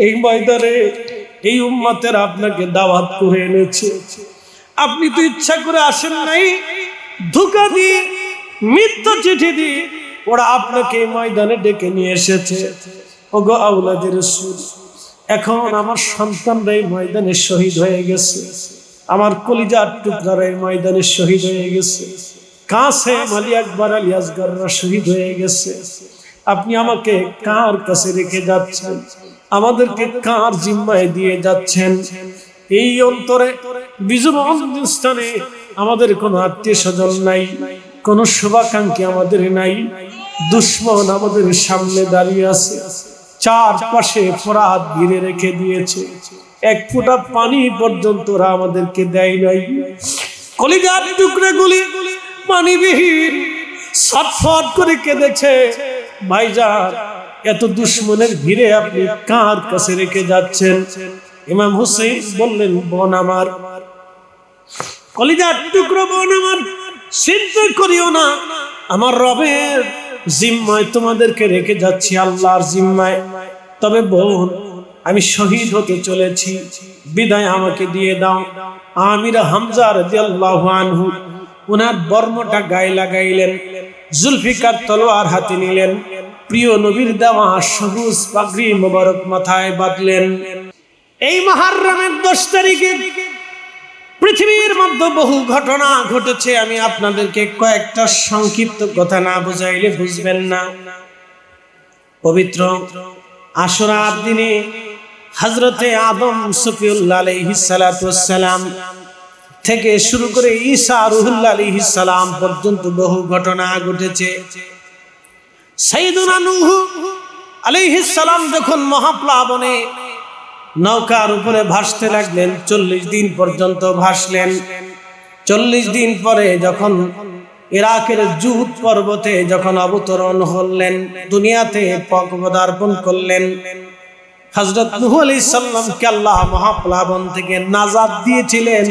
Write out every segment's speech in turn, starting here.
এই ময়দানে এই উম্মতের আপনাকে দাওয়াত করে এনেছে। আপনি তো ইচ্ছা করে আসেন নাই, ধোঁকা দিয়ে মিথ্যা চিঠি দিয়ে ওরা আপনাকে এই ময়দানে ডেকে নিয়ে এসেছে। ওগো আওলাদে রাসূল, এখন আমার সন্তানরা এই ময়দানে শহীদ হয়ে গেছে, আমার কলিজার টুকরারা এই ময়দানে শহীদ হয়ে গেছে, কাসেম আলী আকবর আলী আসগররা শহীদ হয়ে গেছে। আপনি আমাকে কার কাছে রেখে যাচ্ছেন? আমাদেরকে কার জিম্মায় দিয়ে যাচ্ছেন? এই অন্তরে বিজনন স্থানে আমাদের কোনো আত্মীয় স্বজন নাই, কোনো শুভাকাঙ্ক্ষী আমাদের নাই। দুশ্মন আমাদের সামনে দাঁড়িয়ে আছে, চারপাশে ফরাত ঘিরে রেখে দিয়েছে, এক ফোঁটা পানি পর্যন্ত ওরা আমাদেরকে দেয় নাই। কলিজার টুকরাগুলি পানিবিহীন ছটফট করে কেঁদেছে। ভাইজান, এত দুশ্মনের ভিড়ে আপনি কার কাছে রেখে যাচ্ছেন? ইমাম হুসাইন বললেন, বোন আমার, কলিজার টুকরো বোন আমার, চিন্তা করিও না, আমার রবের জিম্মায় তোমাদেরকে রেখে যাচ্ছি, আল্লাহর জিম্মায়। তবে বোন, আমি শহীদ হতে চলেছি, বিদায় আমাকে দিয়ে দাও। আমির হামজা রাদিয়াল্লাহু আনহু ওনার বর্মটা গায়ে লাগাইলেন, জুলফিকার তলোয়ার হাতে নিলেন, প্রিয় নবীর দেওয়া সবুজ পাগড়ি মোবারক মাথায় বাঁধলেন। এই মুহররমের 10 তারিখে পৃথিবীর মধ্যে বহু ঘটনা ঘটেছে। আমি আপনাদেরকে কয়েকটা সংক্ষিপ্ত কথা না বুঝাইলে বুঝবেন না। পবিত্র আশুরার দিনে হযরতে আদম সফিউল্লাহ আলাইহিস সালাতু ওয়াস সালাম থেকে শুরু করে ঈসা রূহুল্লাহ আলাইহিস সালাম পর্যন্ত বহু ঘটনা ঘটেছে। সাইয়েদুনা নূহ আলাইহিস সালাম যখন মহাপ্লাবনে নৌকার উপরে ভাসতে লাগলেন, 40 দিন পর্যন্ত ভাসলেন। 40 দিন পরে যখন ইরাকের জুদ পর্বতে যখন অবতরণ হলেন, দুনিয়াতে পদার্পণ করলেন, হযরত নূহ আলাইহিস সালামকে আল্লাহ মহাপ্লাবন থেকে নাজাত দিয়েছিলেন।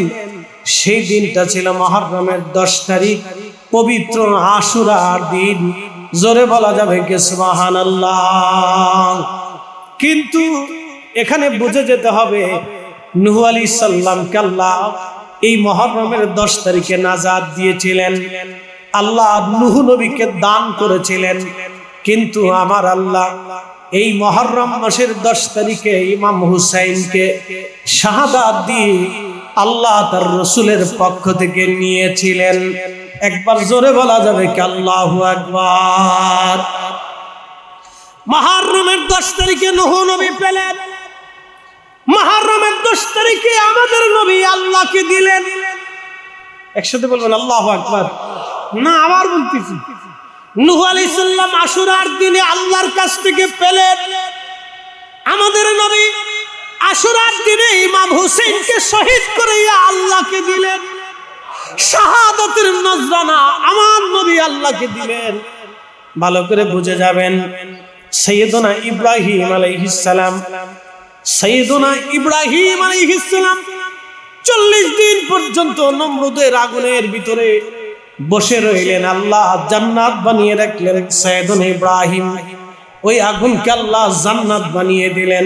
সেই দিনটা ছিল মুহররমের 10 তারিখ, পবিত্র আশুরার দিন। জোরে বলা যাবে কি সুবহানাল্লাহ? কিন্তু এখানে বুঝে যেতে হবে, নূহ আলাইহিস সালামকে আল্লাহ এই মুহররমের 10 তারিখে নাজাত দিয়েছিলেন। আল্লাহ নূহ নবীকে দান করেছিলেন, কিন্তু আমার আল্লাহ এই মুহররম মাসের 10 তারিখে ইমাম হুসাইনকে শাহাদাত দিয়ে আল্লাহ তার রাসূলের পক্ষ থেকে নিয়েছিলেন। একবার জোরে বলা যাবে কি আল্লাহু আকবার? মুহররমের 10 তারিখে নূহ নবী পেলেন, মুহররমের 10 তারিখে আমাদের নবী আল্লাহকে দিলেন। একসাথে বলবেন আল্লাহু আকবার। না, আবার বলতেছি, নূহ আলাইহিস সালাম আশুরার দিনে আল্লাহর কাছ থেকে পেলেন, আমাদের নবী আশুরার দিনে ইমাম হুসাইনকে শহীদ করে আল্লাহকে দিলেন। শাহাদাতের নজরানা আমার নবী আল্লাহকে দিলেন। ভালো করে বুঝে যাবেন, সাইয়েদনা ইব্রাহিম আলাইহিস সালাম, সাইয়েদনা ইব্রাহিম আলাইহিস সালাম 40 দিন পর্যন্ত নমরুদের আগুনের ভিতরে বসে রইলেন। আল্লাহ জান্নাত বানিয়ে রাখলেন সাইয়েদনা ইব্রাহিম, ওই আগুনকে আল্লাহ জান্নাত বানিয়ে দিলেন।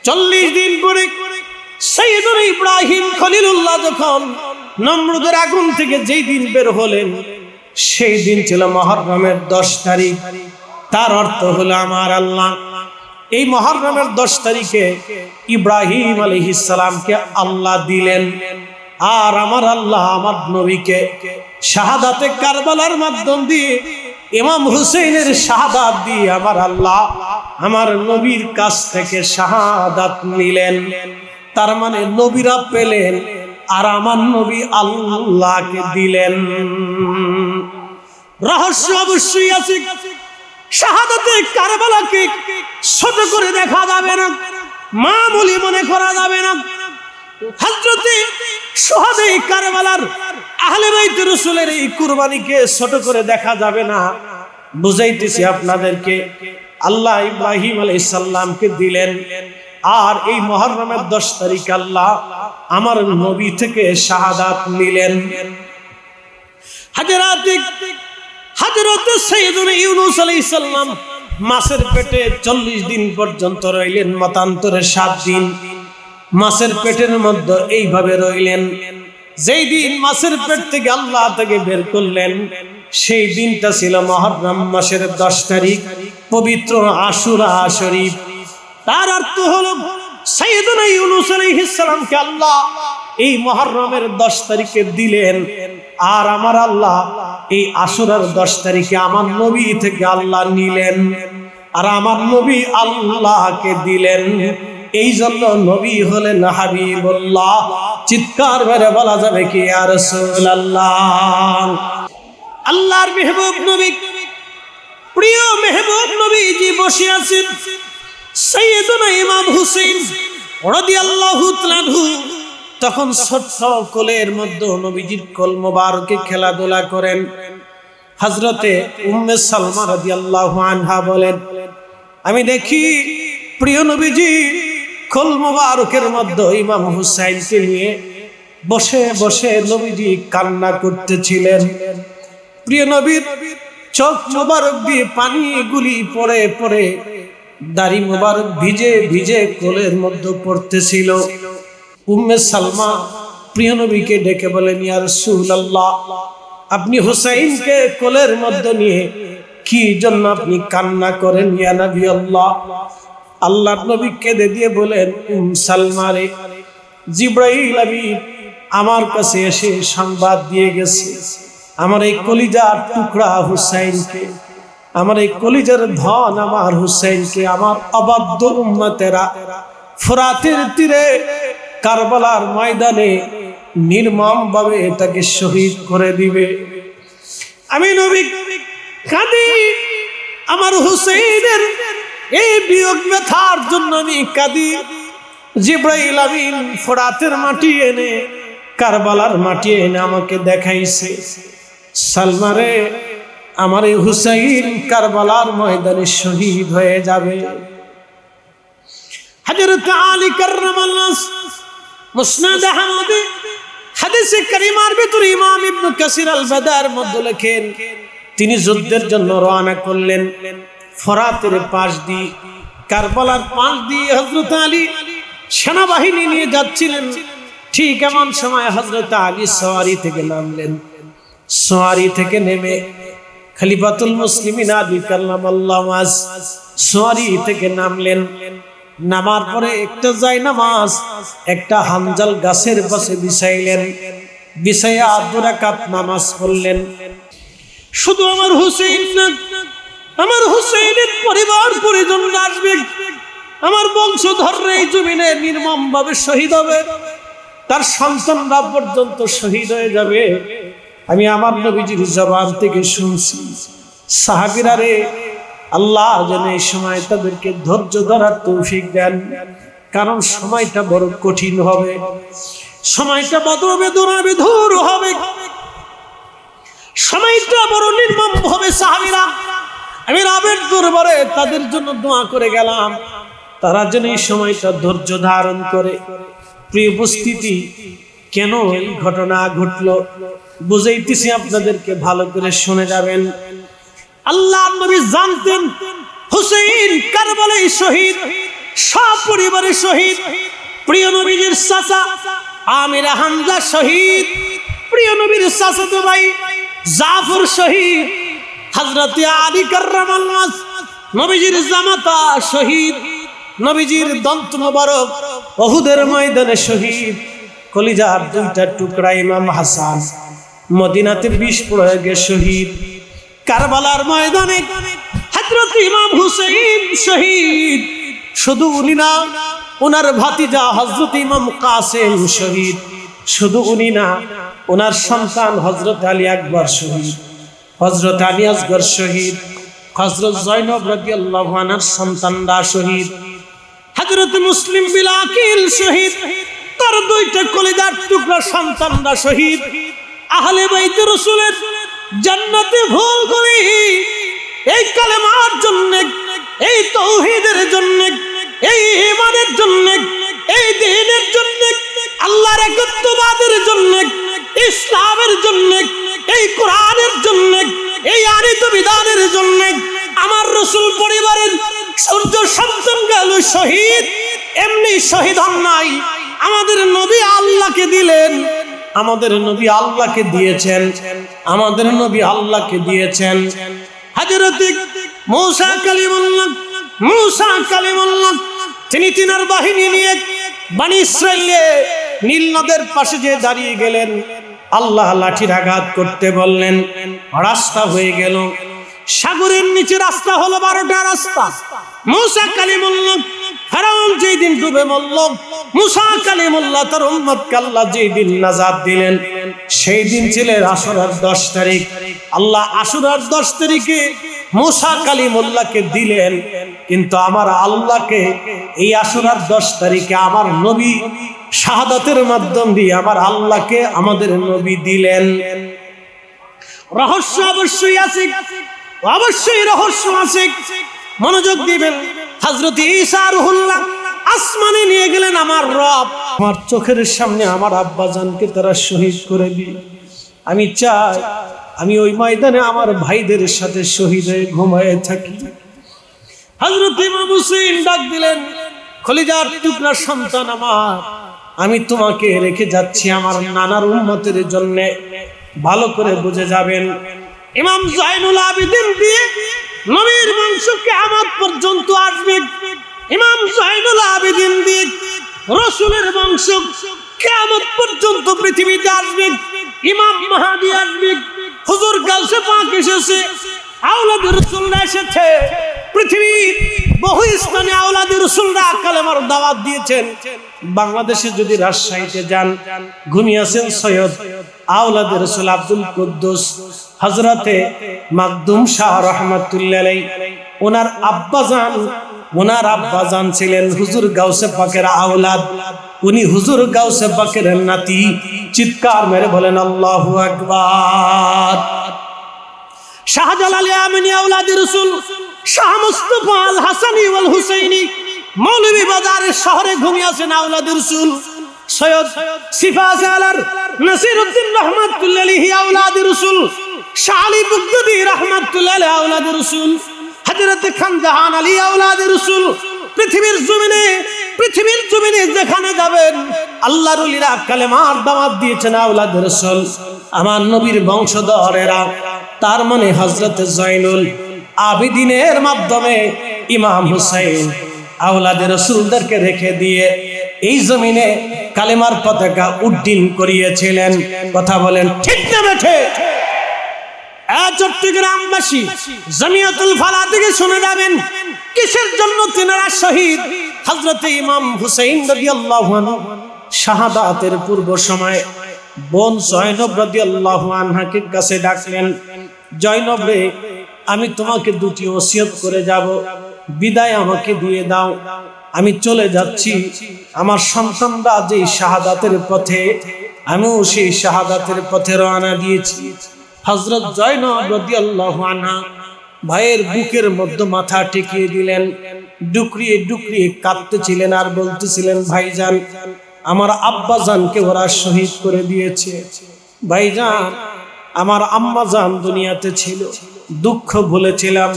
40 দিন পরে সাইয়েদনা ইব্রাহিম খলিলুল্লাহ যখন নমরুদের আগুন থেকে যেই দিন বের হলেন, সেই দিন ছিল মুহররমের 10 তারিখ। তার অর্থ হলো আমার আল্লাহ এই মুহররমের 10 তারিখে ইব্রাহিম আলাইহিস সালামকে আল্লাহ দিলেন, আর আমার আল্লাহ আমার নবীকে শাহাদাতে কারবালার মাধ্যম দিয়ে ইমাম হুসাইনের শাহাদাত দিয়ে আমার আল্লাহ আমার নবীর কাছ থেকে শাহাদাত নিলেন। তার মানে নবীরা পেলেন আর আমার নবী আল্লাহকে দিলেন। রহস্য অবশ্যই আছে। শাহাদাতে কারবালাকে ছোট করে দেখা যাবে না, মামুলি মনে করা যাবে না। হযরতে শুহাদা কারবালার আহলে বাইত রাসূলের এই কুরবানিকে ছোট করে দেখা যাবে না। বুঝাইতেছি আপনাদেরকে, আল্লাহ ইব্রাহিম আলাইহিস সালামকে দিলেন, আর এই মুহররমের 10 তারিখ আল্লাহ আমার নবী থেকে শাহাদাত নিলেন। হযরত সাইয়েদুনা ইউনূস আলাইহিস সালাম মাছের পেটে 40 দিন পর্যন্ত রইলেন, মতান্তরে 7 দিন মাছের পেটের মধ্যে এইভাবে রইলেন। যেই দিন মাছের পেট থেকে আল্লাহ তাকে বের করলেন, সেই দিনটা ছিল মুহররম মাসের 10 তারিখ, পবিত্র আশুরা শরীফ। তার অর্থ হলো সাইয়েদনা ইউনূস আলাইহিস সালামকে আল্লাহ এই মুহররমের 10 তারিখে দিলেন, আর আমার আল্লাহ এই আশুরার 10 তারিখে আমার নবী থেকে আল্লাহ নিলেন, আর আমার নবী আল্লাহকে দিলেন। এই জন্য নবী হলেন হাবিবুল্লাহ। চিৎকার করে বলা যাবে কি ইয়া রাসূলুল্লাহ। আল্লাহর মেহবুব নবী, প্রিয় মেহবুব নবীজি বসে আছেন। সাইয়েদনা ইমাম হুসাইন রাদিয়াল্লাহু তাআলা আনহু তখন ছোট্ট কোলের মধ্যে নবীজির কোল মোবারকে খেলাধুলা করেন। হযরতে উম্মে সালমা রাদিয়াল্লাহু আনহা বলেন, আমি দেখি প্রিয় নবীজি কোল মোবারকের মধ্যে ইমাম হুসাইনকে নিয়ে বসে বসে নবীজি কান্না করতেছিলেন। প্রিয় নবীর চোখ মোবারক দিয়ে পানিগুলি পড়ে পড়ে দাড়ি মোবারক ভিজে ভিজে কোলের মধ্যে পড়তেছিল। উম্মে সালমা প্রিয় নবীকে ডেকে বলেন, ইয়া রাসূলুল্লাহ, আপনি হুসাইনকে কোলের মধ্যে নিয়ে কি জন্য আপনি কান্না করেন ইয়া নবী আল্লাহ? আল্লাহর নবী কেঁদে দিয়ে বলেন, সালমা রে, জিবরাইল আমিন আমার কাছে এসে সংবাদ দিয়ে গেছে, আমার এই কলিজার টুকরা হুসাইনকে, আমার এই কলিজার ধন আমার হুসাইনকে আমার অবাধ্য উম্মতেরা ফোরাতের তীরে কারবালার ময়দানে নির্মম ভাবে তাকে শহীদ করে দিবে। আমি নবী কাঁদি, আমার হুসাইনের এই বিয়োগ ব্যথার জন্য আমি কাঁদি। জিবরাইল আমিন ফোরাতের মাটি এনে, কারবালার মাটি এনে আমাকে দেখাইছে, সালমা রে, আমার এই হুসাইন কারবালার ময়দানে শহীদ হয়ে যাবে। হযরত আলী কাররামাল্লাহ মুসনাদ আহমদে হাদিসে কারিমার ভিতরে ইমাম ইবনে কাসির আল বাদার মধ্যে লেখেন, তিনি যুদ্ধের জন্য রওনা করলেন ফোরাতের পাশ দিয়ে, কারবালার পাশ দিয়ে হযরত আলী সেনাবাহিনী নিয়ে যাচ্ছিলেন। ঠিক এমন সময় হযরত আলী সওয়ারি থেকে নামলেন। সওয়ারি থেকে নেমে খলিফাতুল মুসলিমিন আলী কাররামাল্লাহু ওয়াজ সওয়ারি থেকে নামলেন। নামার পরে একটা জায়নামাজ একটা হানজাল গাছের পাশে বিছাইলেন, বিছাইয়া 2 রাকাত নামাজ পড়লেন। শুধু আমার হুসাইন না, আমার হুসাইনের পরিবার পরিজন আসবে, আমার বংশধররা এই জমিনে নির্মম ভাবে শহীদ হবে, তার সন্তানরা পর্যন্ত শহীদ হয়ে যাবে। আমি আমার নবীজির জবান থেকে শুনছি। সাহাবীরা রে, আল্লাহ যেন এই সময় তাদেরকে ধৈর্য ধরার তৌফিক দেন, কারণ সময়টা বড় কঠিন হবে, সময়টা বড় বেদনা বিধুর হবে, সময়টা বড় নির্মম হবে। সাহাবীরা, আমি রবের দরবারে তাদের জন্য দোয়া করে গেলাম, তারা যেন এই সময়টা ধৈর্য ধারণ করে। প্রিয় উপস্থিতি, কেন এই ঘটনা ঘটলো বুঝাইতেছি আপনাদেরকে, ভালো করে শুনে যাবেন। আল্লাহ নবী জানতেন হুসাইন কারবালায় শহীদ, সপরিবারে শহীদ। প্রিয় নবীর চাচা আমির হামজা শহীদ, প্রিয় নবীর চাচাতো ভাই জাফর শহীদ, হযরত আলী কাররামাল্লাহ নবীজির জামাতা শহীদ, নবীজির দন্ত মোবারক উহুদের ময়দানে শহীদ, কলিজার 2টা টুকরা ইমাম হাসান মদিনাতে বিষ প্রয়োগে শহীদ, কারবালার ময়দানে হযরত ইমাম হুসাইন শহীদ। শুধু উনি না, ওনার ভাতিজা হযরত ইমাম কাসেম শহীদ। শুধু উনি না, ওনার সন্তান হযরত আলী আকবর শহীদ, হযরত আলী আসগর শহীদ, হযরত জয়নব রাদিয়াল্লাহু আনহার সন্তানরা শহীদ, হযরত মুসলিম বিন আকিল শহীদ, তার 2টা কলিজার টুকরা সন্তানরা শহীদ। আহলে বাইত রাসূলের জান্নাতে ভুল করি এই কালেমার জন্য, এই তাওহীদের জন্য, এই ঈমানের জন্য, এই দ্বীনের জন্য, আল্লাহর একত্ববাদের জন্য, ইসলামের জন্য, এই কোরআনের জন্য, এই আনিত বিধানের জন্য আমার রাসূল পরিবারের সূর্য সন্তান গেল শহীদ, এমনি শহীদ হন নাই, আমাদের নবী আল্লাহকে দিলেন, আমাদের নবী আল্লাহকে দিয়েছেন, আমাদের নবী আল্লাহকে দিয়েছেন। হযরত মুসা কালিমুল্লাহ, মুসা কালিমুল্লাহ তিনি তিনার বাহিনী নিয়ে বনি ইসরাইলে নীল নদের পাশে যে দাঁড়িয়ে গেলেন, আল্লাহ লাঠির আঘাত করতে বললেন, রাস্তা হয়ে গেল। সাগরের নিচে রাস্তা হলো 12টা রাস্তা। মুসা কালিমুল্লাহ ফেরাউন যেই দিন ডুবে মরল, মুসা কালিমুল্লাহ তার উম্মতকে আল্লাহ যেই দিন নাজাত দিলেন, সেই দিন ছিল আশুরার 10 তারিখ। আল্লাহ আশুরার 10 তারিখে মুসা কালিমুল্লাহকে দিলেন, কিন্তু আমার আল্লাহকে এই আশুরার 10 তারিখে আমার নবী শাহাদাতের মাধ্যম দিয়ে আমার আল্লাহকে আমাদের নবী দিলেন। রহস্য অবশ্যই আছে, অবশ্যই রহস্য আছে, মনোযোগ দিবেন। হযরত ঈসা রুহুল্লাহ আসমানে নিয়ে গেলেন আমার রব। আমার চোখের সামনে আমার আব্বাজানকে তারা শহীদ করে দিল। আমি চাই আমি ওই ময়দানে আমার ভাইদের সাথে শহীদ হয়ে ঘুমায়ে থাকি। হযরত ইমাম হুসাইন ডাক দিলেন, খলিজার টুকরা সন্তান আমার, আমি তোমাকে রেখে যাচ্ছি আমার নানার উম্মতের জন্য, ভালো করে বুঝে যাবেন। ইমাম জাইনুল আবেদিন দিয়ে নবীর বংশ কিয়ামত পর্যন্ত আসবে। ইমাম জাইনুল আবেদিন দিয়ে রাসূলের বংশ কিয়ামত পর্যন্ত পৃথিবীতে আসবে। ইমাম মাহদী আসবে। হুজুর গাউসে পাক এসেছে, আওলাদ রাসূলরা এসেছে। পৃথিবীর বহু স্থানে আওলাদ রাসূলরা কালেমার দাওয়াত দিয়েছেন। বাংলাদেশে যদি রাজশাহীতে যান, ঘুমিয়েছেন সৈয়দ আওলাদ রাসূল আব্দুল কুদ্দুস হযরতে মাকদুম শাহ রাহমাতুল্লাহ আলাইহি, ওনার আব্বাজান ছিলেন হুজুর গাউসে পাকের আওলাদ, উনি হুজুর গাউসে পাকের নাতি। চিৎকার মেরে বলেন আল্লাহু আকবার। শাহজালাল আমিনী আওলাদ রাসূল শাহ মুস্তাফা আল হাসানী ওয়াল হুসাইনী মৌলভী বাজারের শহরে ঘুমিয়েছেন আওলাদ রাসূল। সৈয়দ সিফাত আলার নাসিরউদ্দিন রাহমাতুল্লাহ আলাইহি আওলাদ রাসূল, শাহ আলী বুগদাদি রাহমাতুল্লাহ আলাইহি আওলাদ রাসূল, হযরত খানজাহান আলী আওলাদ রাসূল। পৃথিবীর জমিনে যেখানে যাবেন আল্লাহর ওলিরা কালেমার দাওয়াত দিয়েছেন আওলাদ রাসূল, আমার নবীর বংশধরেরা। তার মানে হযরত জয়নুল আবেদিনের মাধ্যমে ইমাম হুসাইন আওলাদ রাসূলদেরকে রেখে দিয়ে এই জমিনে কালেমার পতাকা উড্ডীন করিয়েছিলেন। কথা বলেন ঠিক না বেঠে? চট্টগ্রামবাসী জামিয়াতুল ফালাহ থেকে শুনে যাবেন কিসের জন্য তিনারা শহীদ। হযরত ইমাম হুসাইন রাদিয়াল্লাহু আনহু শাহাদাতের পূর্ব সময় বোন জয়নব রাদিয়াল্লাহু আনহাকে কাছে ডাকলেন, জয়নব রে, আমি তোমাকে দুটি ওসিয়ত করে যাব, বিদায় আমাকে দিয়ে দাও, আমি চলে যাচ্ছি। আমার সন্তানরা যে শাহাদাতের পথে, আমিও সেই শাহাদাতের পথে রওনা দিয়েছি। হযরত জয়নব রাদিয়াল্লাহু আনহা ভাইয়ের বুকের মধ্যে মাথা ঠেকিয়ে দিলেন, ডুকরিয়ে ডুকরিয়ে কাঁদতেছিলেন আর বলতেছিলেন, ভাইজান, আমার আব্বাজানকে ওরা শহীদ করে দিয়েছে। ভাইজান, আমার আম্মাজান দুনিয়াতে ছিল, দুঃখ ভুলেছিলাম,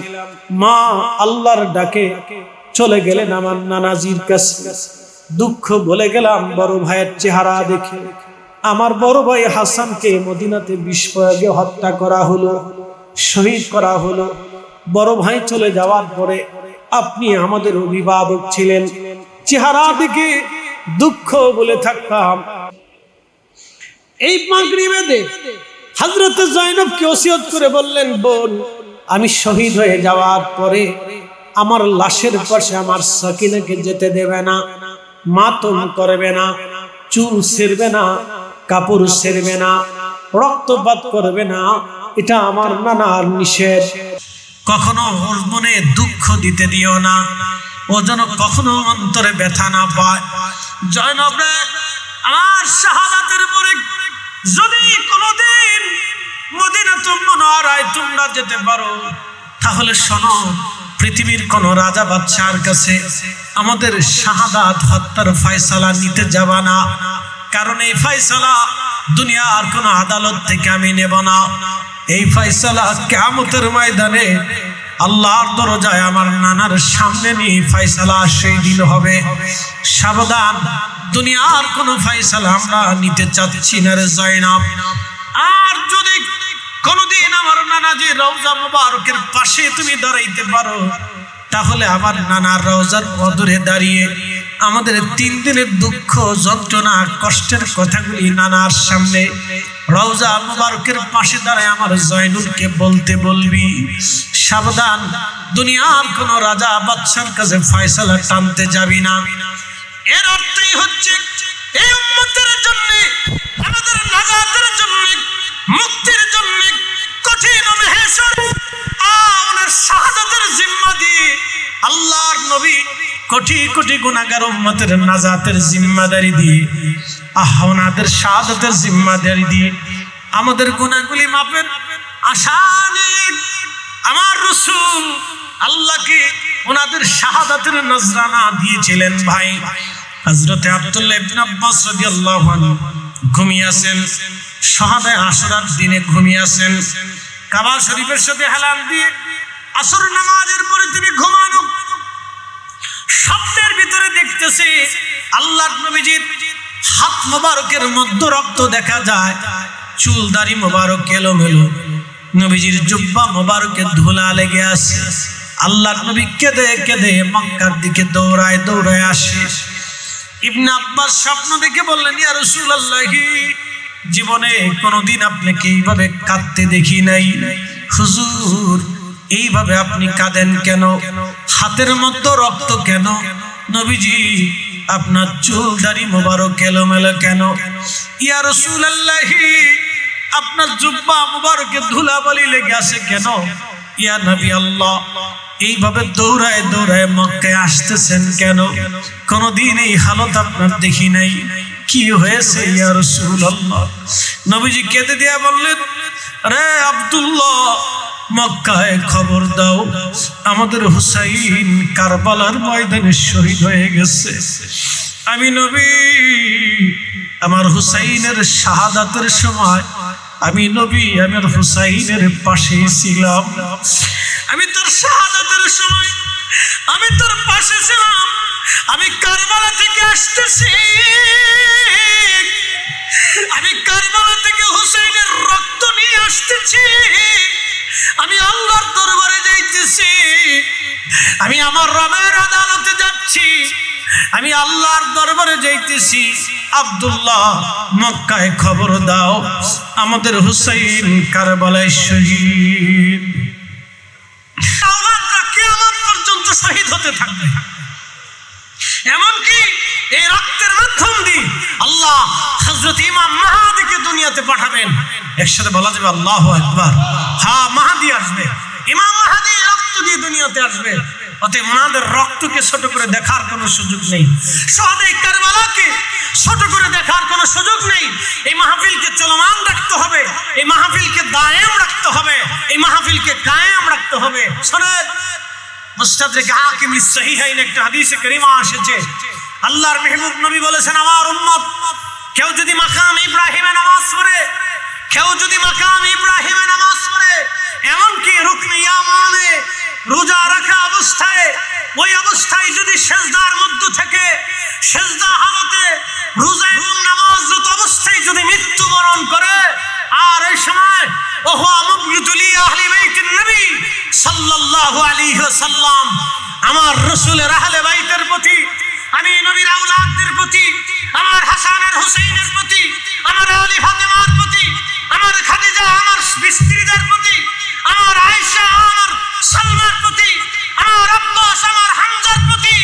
মা আল্লাহর ডাকে চলে গেলেন আমার নানাজির কাছে, দুঃখ ভুলে গেলাম বড় ভাইয়ের চেহারা দেখে। আমার বড় ভাই হাসানকে মদিনাতে বিস্ফোরকে হত্যা করা হলো, শহীদ করা হলো। বড় ভাই চলে যাওয়ার পরে আপনি আমাদের অভিভাবক ছিলেন, চেহারা দেখে দুঃখ বলে থাকতাম। এই পাগড়ি বেঁধে হযরত জয়নবকে ওসিয়ত করে বললেন, বোন, আমি শহীদ হয়ে যাওয়ার পরে আমার লাশের পাশে আমার সাকিনাকে যেতে দেবে না, মাতম করবে না, চুল ছেড়বে না, কাপড় ছেড়বে না, রক্তপাত করবে না, এটা আমার নানার নিষেধ। কখনো ওর মনে দুঃখ দিতে দিও না, ও যেন কখনো অন্তরে ব্যথা না পায়। জয়নব রে, আমার শাহাদাতের পরে যদি কোনোদিন মদিনাতুল মুনাওয়ারায় তোমরা যেতে পারো, তাহলে শোনো, পৃথিবীর কোন রাজা বাদশার কাছে আমাদের শাহাদাত হত্যার ফয়সালা নিতে যাবা না, কারণ এই ফয়সালা দুনিয়ার কোন আদালত থেকে আমি নেব না। এই ফয়সালা কিয়ামতের ময়দানে আল্লাহর দরজায় আমার নানার সামনে নিয়ে ফয়সালা সেই দিন হবে। সাবধান, দুনিয়ার কোনো ফয়সালা আমরা নিতে চাচ্ছি না রে জয়নাব। আর যদি কোনদিন আমার নানাজি রওজা মুবারকের পাশে তুমি দাঁড়াইতে পারো, তাহলে আমার নানার রওজার অদূরে দাঁড়িয়ে আমাদের 3 দিনের দুঃখ যন্ত্রণা কষ্টের কথাগুলি নানার সামনে রওজা মুবারকের পাশে দাঁড়ায় আমার জয়নুলকে বলতে বলবি। সাবধান, দুনিয়ার কোন রাজা বাদশার কাছে ফয়সালা টানতে যাবি না। এর অর্থই হচ্ছে এই উম্মতের জন্য, আমাদের নাজাতের জন্য, মুক্তির জন্য কঠিন মেহেশরে ওনার শাহাদাতের জিম্মা দিয়ে আল্লাহর নবী কোটি কোটি গুনাহগার উম্মতের নাজাতের জিম্মাদারি দিয়ে ওনাদের শাহাদাতের জিম্মাদারি দিয়ে আমাদের গুনাহগুলি মাফের আশা নিয়ে আমার রাসূল আল্লাহকে ওনাদের শাহাদাতের নজরানা দিয়েছিলেন। ভাই হযরত আব্দুল্লাহ ইবনে আব্বাস রাদিয়াল্লাহু আনহু ঘুমিয়ে আছেন, শাহাদায়ে আশুরার দিনে ঘুমিয়ে আছেন। কাবা শরীফের সাথে হেলান দিয়ে আসর নামাজের পরে তিনি ঘুমানো, স্বপ্নের ভিতরে দেখতেছে আল্লাহর নবীজির হাত মোবারকের মধ্য রক্ত দেখা যায়, চুল দাড়ি মোবারক এলোমেলো, নবীজির জুব্বা মোবারকে ধুলা লেগে আছে। আল্লাহর নবী কেঁদে কেঁদে মক্কার দিকে দৌড়ায় দৌড়ায় আসে। ইবনে আব্বাস স্বপ্ন দেখে বললেন, ইয়া রাসূলুল্লাহ, জীবনে কোনোদিন আপনাকে এইভাবে কাঁদতে দেখি নাই। হুজুর, এইভাবে আপনি কাঁদেন কেন? হাতের মধ্যে রক্ত কেন? নবীজি, আপনার চুল দাড়ি মোবারক এলোমেলো কেন? ইয়া রাসূলুল্লাহ, আপনার জুব্বা মোবারকে ধুলাবালি লেগে আছে কেন? ইয়া নবী আল্লাহ, এইভাবে দৌড়ায় দৌড়ায় মক্কায় আসতেছেন কেন? কোনদিন এই হালত আপনার দেখি নাই, কি হয়েছে ইয়া রাসূলুল্লাহ? নবীজি কেঁদে দিয়া বললেন, রে আব্দুল্লাহ, মক্কায় খবর দাও, আমাদের হুসাইন কারবালার ময়দানে শহীদ হয়ে গেছে। আমি নবী আমার হুসাইনের শাহাদাতের সময় আমি নবী আমার হুসাইনের পাশে ছিলাম। আমি তোর শাহাদাতের সময় আমি তোর পাশে ছিলাম। আমি কারবালা থেকে আসতেছি, আমি কারবালা থেকে হুসাইনের রক্ত নিয়ে আসতেছি। আমি আল্লাহর দরবারে যাইতেছি, আমি আমার রবের আদালতে যাচ্ছি, আমি আল্লাহর দরবারে যাইতেছি। আব্দুল্লাহ, মক্কায় খবর দাও, আমাদের হুসাইন কারবালায় শহীদ। আওলাদরা কিয়ামত পর্যন্ত শহীদ হতে থাকবে। এমনকি এই রক্তের মাধ্যম দিয়ে আল্লাহ হযরত ইমাম মাহদীকে দুনিয়াতে পাঠাবেন। একসাথে বলা যাবে আল্লাহু আকবার। হ্যাঁ, মাহদী আসবে, ইমাম মাহদী রক্ত দিয়ে দুনিয়াতে আসবে। অতএব ওনাদের রক্তকে ছোট করে দেখার কোনো সুযোগ নেই, শহীদ কারবালাকে ছোট করে দেখার কোনো সুযোগ নেই। এই মাহফিলকে চলমান রাখতে হবে, এই মাহফিলকে দায়েম রাখতে হবে, এই মাহফিলকে কায়েম রাখতে হবে। শোনেন, মুস্তাদরিক হাকিম সহিহাইন একটা হাদিসে কারিমা এসেছে, আল্লাহর মেহবুব নবী বলেছেন, আমার উম্মত কেউ যদি মাকাম ইব্রাহিমে নামাজ পড়ে, কেউ যদি মাকাম ইব্রাহিমে নামাজ পড়ে, এমনকি রুকনে ইয়ামানে রোজা রাখা অবস্থায়, ওই অবস্থায় যদি সেজদার মধ্যে থেকে সেজদা হালতে রোজা এবং নামাজরত অবস্থায় যদি মৃত্যুবরণ করে, আর এই সময় ওহো মুবগিতুলি আহলি বাইতিন নবী সাল্লাল্লাহু আলাইহি ওয়াসাল্লাম, আমার রাসূলের আহলে বাইতের প্রতি, আমি নবীর আওলাদদের প্রতি, আমার হাসান আর হুসাইনের প্রতি, আমার আলী ফাতেমার প্রতি, আমার খাদিজা আমার স্ত্রীদের প্রতি, আমার আয়েশা আমার সালমার প্রতি, আমার আব্বাস আমার হামজার প্রতি,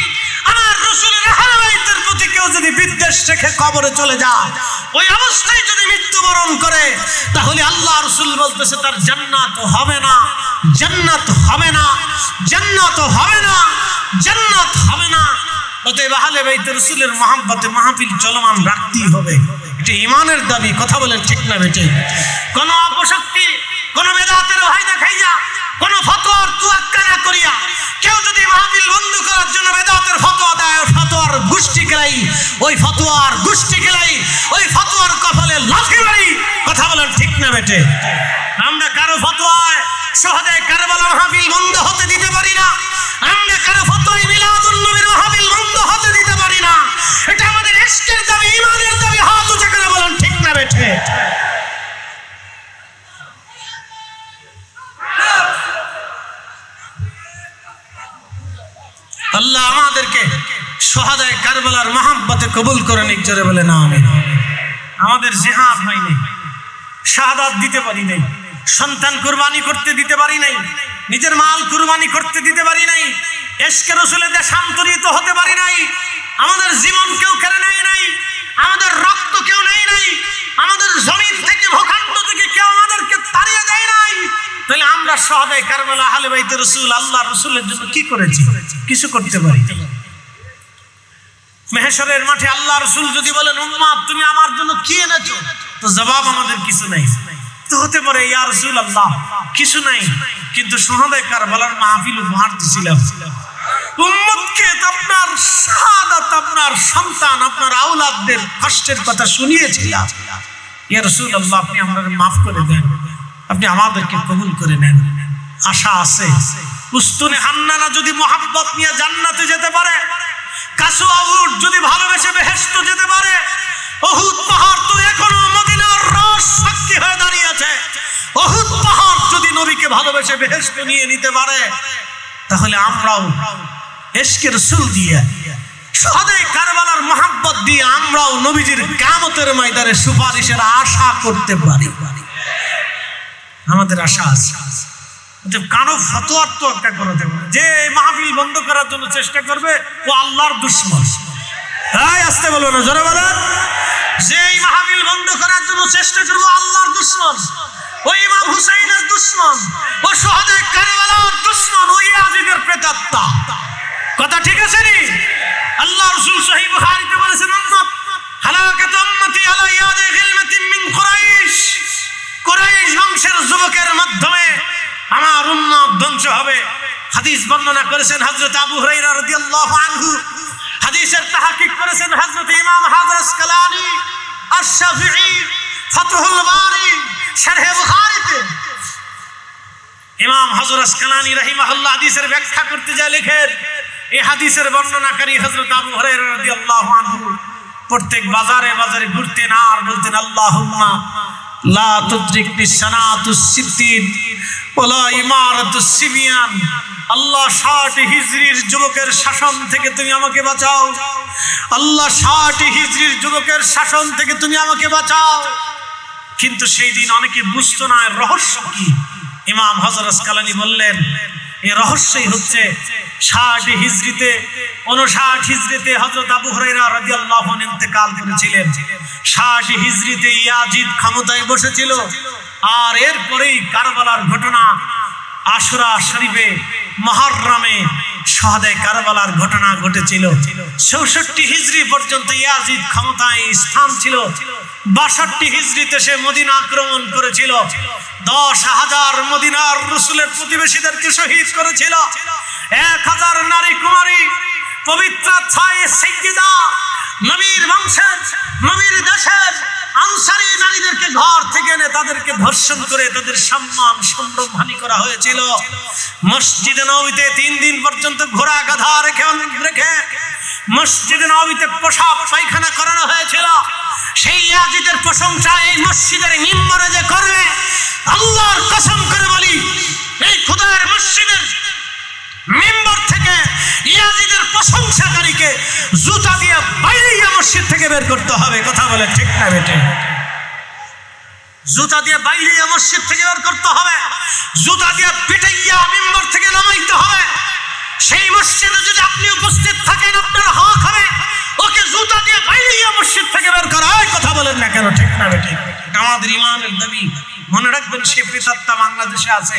আমার রাসূলের আহলে বাইতের প্রতি কেউ যদি বিদ্বেষ রেখে কবরে চলে যায়, ওই অবস্থায় যদি মৃত্যুবরণ করে, তাহলে আল্লাহ রাসূল বলতেছে তার জান্নাত হবে না, জান্নাত হবে না, জান্নাত হবে না, জান্নাত হবে না। অতএব আহলে বাইত রাসূলের মহব্বতে মাহফিল চলমান রাখতেই হবে, এটা ঈমানের দাবি। কথা বলেন ঠিক না বেটে? কোন অপশক্তি, কোন বেদাতের ভয় দেখাইয়া, কোন ফতোয়ার তুয়াক্কা না করিয়া কেউ যদি মাহফিল বন্ধ করার জন্য বেদাতের ফতোয়া দেয়, ফতোয়ার গোষ্ঠী খেলাই, ওই ফতোয়ার গোষ্ঠী খেলাই, ওই ফতোয়ার কপালে লাথি মারি। কথা বলেন ঠিক না বেটে? আমরা কারো ফতোয়ায় শহীদ কারবালা মাহফিল বন্ধ বন্ধ হতে দিতে পারি না, আমরা কারো ফতোয়ায় মিলাদুন নবীর মাহফিল বন্ধ হতে দিতে পারি না। এটা আমাদের ইশকের দাবি, ঈমানের দাবি। হাত উঁচু করে বলেন ঠিক না বেঠে? আল্লাহ আমাদেরকে শহাদায়ে কারবালার মহব্বতে কবুল করে নিক। জোরে বলেন আমিন। আমাদের জিহাদ হয় নাই, শাহাদাত দিতে পারি নাই, সন্তান কুরবানি করতে দিতে পারি নাই, নিজের মাল কুরবানি করতে দিতে পারি নাই, ইশকে রাসূলের দেশান্তরিত হতে পারি নাই, আমাদের জীবন কেউ কেড়ে নেয় নাই, আমাদের রক্ত কেউ নেয় নাই, আমাদের জমিন থেকে ভূখণ্ড থেকে কেউ আমাদেরকে তাড়িয়ে দেয় নাই। তাহলে আমরা শহাদায়ে কারবালা আহলে বাইতে রাসূল আল্লাহ রাসূলের জন্য কি করেছি? কিছু করতে পারি। মেহশরের মাঠে আল্লাহ রাসূল যদি বলেন উম্মত তুমি আমার জন্য কি এনেছো, তো জবাব আমাদের কিছু নাই। তো হতে পারে ইয়া রাসূলুল্লাহ কিছু নাই, কিন্তু শহাদায়ে কারবালার মাহফিল উপহার দিছিলাম উম্মতকে। আপনার শাহাদাত, আপনার সন্তান, আপনার আওলাদদের কষ্টের কথা শুনিয়েছিলাম। ইয়া রাসূলুল্লাহ আপনি আমাদের মাফ করে দেন, আপনি আমাদেরকে কবুল করে নেন। আশা আছে উস্তুনে হান্নানা যদি মোহাব্বত নিয়ে জান্নাতে যেতে পারে, কাসুয়া উট যদি ভালোবেসে বেহেশতে যেতে পারে, উহুদ পাহাড় তো এখনো মদিনার রস সাক্ষী হয়ে দাঁড়িয়ে আছে। উহুদ পাহাড় যদি নবীকে ভালোবেসে বেহেশতে নিয়ে নিতে পারে, তাহলে আমরাও ইশকে রাসূল দিয়ে, শহাদায়ে কারবালার মহব্বত দিয়ে আমরাও নবীজির কিয়ামতের ময়দানে সুপারিশের আশা করতে পারি। আমাদের আশা আছে। কারো ফতোয়ার তো একটা করে দেব, যে মাহফিল বন্ধ করার জন্য চেষ্টা করবে ও আল্লাহর দুশমন। এই আসতে বলবো না, জোরে বলেন। যে মাহফিল বন্ধ করার জন্য চেষ্টা করবে আল্লাহর দুশমন, ওই ইমাম হুসাইনের দুশমন, ও শহাদায়ে কারবালার দুশমন, ওই ইয়াজিদের প্রেতাত্মা। কথা ঠিক আছে নি? আল্লাহ রাসূল সহিহ বুখারীতে বলেছেন উম্মত হালাকাত উম্মতি আলা ইয়াদি গিলমাতিন মিন কুরাইশ। কুরাইশ বংশের যুবকের মাধ্যমে আমার উম্মত ধ্বংস হবে। হাদিস বর্ণনা করেছেন হযরত আবু হুরায়রা রাদিয়াল্লাহু আনহু। হাদিসের তাহকিক করেছেন হযরত ইমাম হাজার আসকালানী আশ-শাফিঈ ফাতহুল বারী শারহ বুখারীতে। ইমাম হাজার আসকালানী রাহিমাহুল্লাহ হাদিসের ব্যাখ্যা করতে যায় লেখেন, এই হাদিসের বর্ণনাকারী হযরত আবু হুরায়রা রাদিয়াল্লাহু আনহু প্রত্যেক বাজারে বাজারে ঘুরতেন আর বলতেন আল্লাহুম্মা লা তুদরিকনি সানাতুস সিদ্দিন ওয়ালা ইমারাতুস সিবিয়ান। আল্লাহ 60 হিজরির যুবকের শাসন থেকে তুমি আমাকে বাঁচাও। আল্লাহ 60 হিজরির যুবকের শাসন থেকে তুমি আমাকে বাঁচাও। কিন্তু সেই দিন অনেকে বুঝতো না রহস্য কি। ইমাম হযরত আসকালানী বললেন এই রহস্যই হচ্ছে 60 হিজরিতে 59 হিজরিতে হযরত আবু হুরায়রা রাদিয়াল্লাহু আনহু ইন্তেকাল করেছিলেন। 60 হিজরিতে ইয়াজিদ ক্ষমতায় বসেছিল, আর এরপরেই কারবালার ঘটনা, আশুরা শরীফে মুহররমে শহাদায়ে কারবালার ঘটনা ঘটেছিল। 64 হিজরি পর্যন্ত ইয়াজিদ ক্ষমতায় স্থান ছিল। 62 হিজরিতে সে মদিনা আক্রমণ করেছিল। 10,000 মদিনার রাসূলের প্রতিবেশীদেরকে শহীদ করেছিল। 1000 নারী কুমারী পবিত্র ছায়ে সাইয়্যিদা নবীর বংশের, নবীর দেশের আনসারী নারীদেরকে ঘর থেকে এনে তাদেরকে ধর্ষণ করে তাদের সম্মান সম্ভ্রমহানি করা হয়েছিল। মসজিদে নববীতে 3 দিন পর্যন্ত ঘোড়া গাধা রেখে মসজিদে নববীতে পেশাব পায়খানা করানো হয়েছিল। সেই ইয়াজিদের প্রশংসা এই মসজিদের মিম্বরে যে করবে, আল্লাহর কসম করে বলি এই খোদার মসজিদের মিম্বর থেকে ইয়াজিদের প্রশংসাকারীকে জুতা দিয়ে বাইরে মসজিদ থেকে বের করতে হবে। কথা বলে ঠিক না বেটে? জুতা দিয়ে বাইরে মসজিদ থেকে বের করতে হবে, জুতা দিয়ে পিটাইয়া মিম্বর থেকে নামাইতে হবে। সেই মসজিদে যদি আপনি উপস্থিত থাকেন আপনার হক হবে ওকে জুতা দিয়ে বাইরে মসজিদ থেকে বের করা। কথা বলেন না কেন? ঠিক না বেটে? আমাদের ইমানের দাবি। মনে রাখবেন সে প্রেতাত্মা বাংলাদেশে আছে।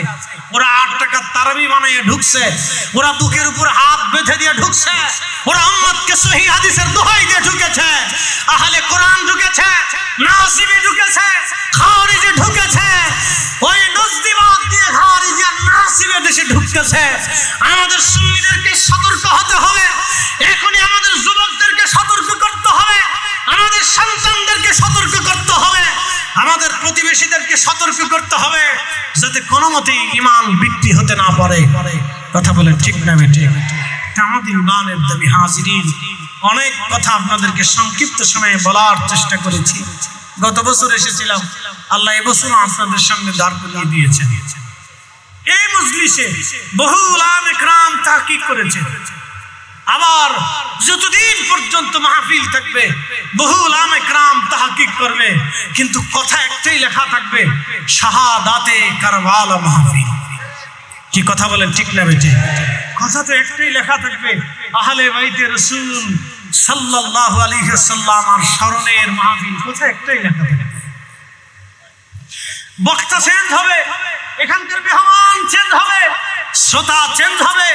ওরা 8 টাকার তারাবি বানাইয়ে ঢুকছে, ওরা বুকের উপর হাত বেঁধে দিয়ে ঢুকছে, ওরা উম্মতকে সহিহ হাদিসের দোহাই দিয়ে ঢুকেছে, আহলে কোরআন ঢুকেছে, নাসিবি ঢুকেছে, খারিজি ঢুকেছে, ওই নজদিবাদ দিয়ে খারিজি আর নাসিবে দেশে ঢুকতেছে। আমাদের সুন্নিদেরকে সতর্ক হতে হবে। এখনই আমাদের যুবকদেরকে সতর্ক করতে হবে, আমাদের সন্তানদেরকে সতর্ক করতে হবে, আমাদের প্রতিবেশীদেরকে সতর্ক করতে হবে, যাতে কোনো মতেই ঈমান বিক্রি হতে না পারে। কথা বলেন ঠিক না বেঠিক? এটা আমাদের ইমানের দাবি। হাজিরিন, অনেক কথা আপনাদেরকে সংক্ষিপ্ত সময়ে বলার চেষ্টা করেছি। গত বছর এসেছিলাম, আল্লাহ এবছরও আপনাদের সামনে দাঁড় করিয়ে দিয়েছেন। এই মজলিসে বহু উলামা ইকরাম তাহকিক করেছে। আবার যতদিন পর্যন্ত মাহফিল থাকবে বহু উলামা ইকরাম তাহকিক করবে, কিন্তু কথা একটাই লেখা থাকবে, শাহাদাতে কারবালা মাহফিল। কি কথা বলেন ঠিক না বেটে? কথা তো একটাই লেখা থাকবে, আহলে বাইতে রাসূল সাল্লাল্লাহু আলাইহি ওয়াসাল্লাম আর স্মরণের মাহফিল। কথা একটাই লেখা থাকবে। বক্তা চেঞ্জ হবে, এখানকার মেহমান চেঞ্জ হবে, শ্রোতা চেঞ্জ হবে,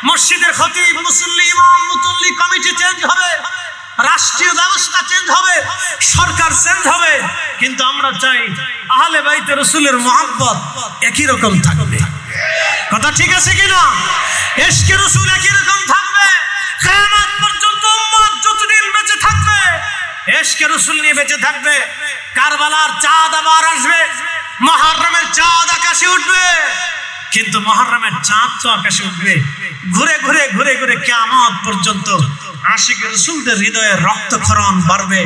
মসজিদের খতিব, মুসল্লি, ইমাম, মুতল্লি কমিটি চেঞ্জ হবে, রাষ্ট্রীয় ব্যবস্থা চেঞ্জ হবে, সরকার চেঞ্জ হবে, কিন্তু আমরা চাই আহলে বাইতে রাসূলের মহব্বত একই রকম থাকবে। কথা ঠিক আছে কিনা? ইশকে রাসূল একই রকম থাকবে। কিয়ামত পর্যন্ত উম্মত যতদিন বেঁচে থাকবে ইশকে রাসূল নিয়ে বেঁচে থাকবে। কারবালার চাঁদ আবার আসবে, মুহররমের চাঁদ আকাশে উঠবে, কিন্তু মুহররমের চাঁদ তো আকাশে উঠবে, ঘুরে ঘুরে ঘুরে ঘুরে কিয়ামত পর্যন্ত আশিক রাসূলদের হৃদয়ে রক্তক্ষরণ বাড়বে,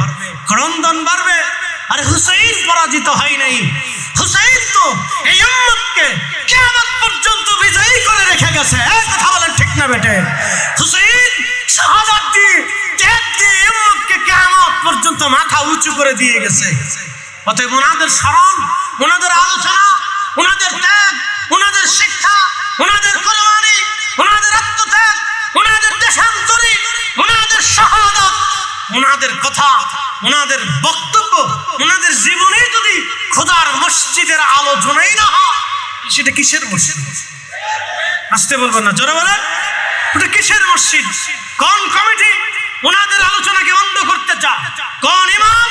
ক্রন্দন বাড়বে। আরে হুসাইন পরাজিত হয় নাই, হুসাইন তো এই উম্মতকে কিয়ামত পর্যন্ত বিজয়ী করে রেখে গেছে। এই কথা বলেন ঠিক না বেটে? হুসাইন শাহাদাত দিয়ে ত্যাগ দিয়ে উম্মতকে কিয়ামত পর্যন্ত মাথা উঁচু করে দিয়ে গেছে। অতএব ওনাদের স্মরণ, ওনাদের আলোচনা, ওনাদের ত্যাগ, ওনাদের শিক্ষা, ওনাদের কুরবানি, ওনাদের আত্মত্যাগ, ওনাদের দেশান্তরী, ওনাদের শাহাদাত, ওনাদের কথা, ওনাদের বক্তব্য, ওনাদের জীবনে যদি খোদার মসজিদের আলোচনাই না হয়, সেটা কিসের মসজিদ? আসতে বলবেন না, জোরে বলেন। ওটা কিসের মসজিদ? কোন কমিটি ওনাদের আলোচনাকে বন্ধ করতে চায়? কোন ইমাম